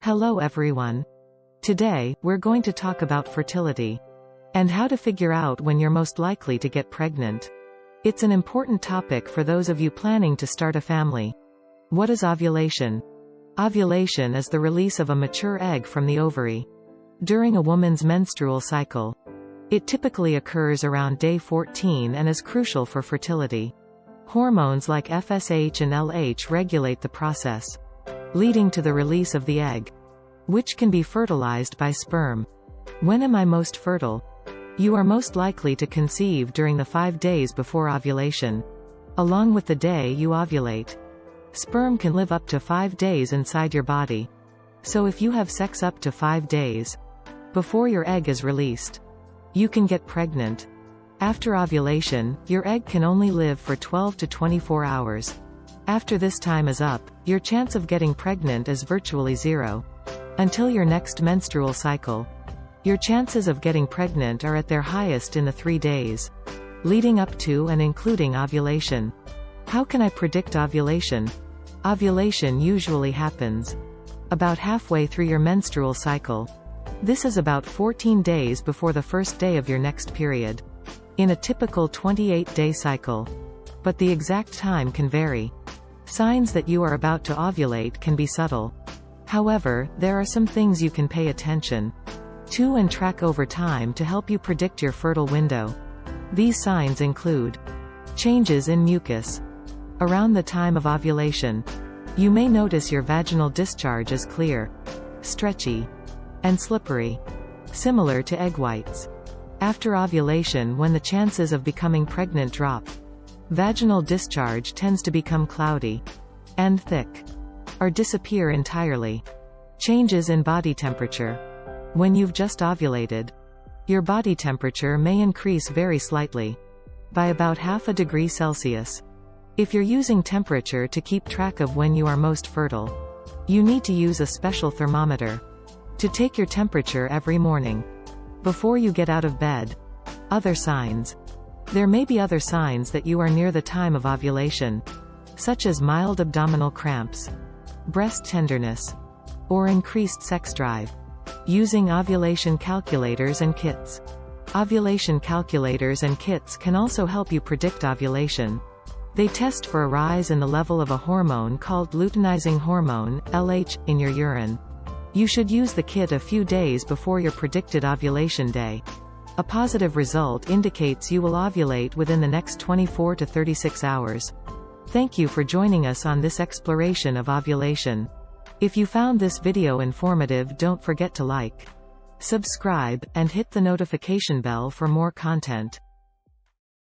Hello everyone. Today, we're going to talk about fertility and how to figure out when you're most likely to get pregnant. It's an important topic for those of you planning to start a family. What is ovulation? Ovulation is the release of a mature egg from the ovary during a woman's menstrual cycle. It typically occurs around day 14 and is crucial for fertility. Hormones like FSH and LH regulate the process, leading to the release of the egg, which can be fertilized by sperm. When am I most fertile? You are most likely to conceive during the 5 days before ovulation, along with the day you ovulate. Sperm can live up to 5 days inside your body. So if you have sex up to 5 days before your egg is released, you can get pregnant. After ovulation, your egg can only live for 12 to 24 hours. After this time is up, your chance of getting pregnant is virtually zero. Until your next menstrual cycle, your chances of getting pregnant are at their highest in the 3 days leading up to and including ovulation. How can I predict ovulation? Ovulation usually happens about halfway through your menstrual cycle. This is about 14 days before the first day of your next period, in a typical 28-day cycle. But the exact time can vary. Signs that you are about to ovulate can be subtle. However, there are some things you can pay attention to and track over time to help you predict your fertile window. These signs include changes in mucus. Around the time of ovulation, you may notice your vaginal discharge is clear, stretchy, and slippery, similar to egg whites. After ovulation, when the chances of becoming pregnant drop, vaginal discharge tends to become cloudy and thick, or disappear entirely. Changes in body temperature. When you've just ovulated, your body temperature may increase very slightly, by about ½ degree Celsius. If you're using temperature to keep track of when you are most fertile, you need to use a special thermometer to take your temperature every morning before you get out of bed. Other signs. There may be other signs that you are near the time of ovulation, such as mild abdominal cramps, breast tenderness, or increased sex drive. Using ovulation calculators and kits. Ovulation calculators and kits can also help you predict ovulation. They test for a rise in the level of a hormone called luteinizing hormone, LH, in your urine. You should use the kit a few days before your predicted ovulation day. A positive result indicates you will ovulate within the next 24 to 36 hours. Thank you for joining us on this exploration of ovulation. If you found this video informative, don't forget to like, subscribe, and hit the notification bell for more content.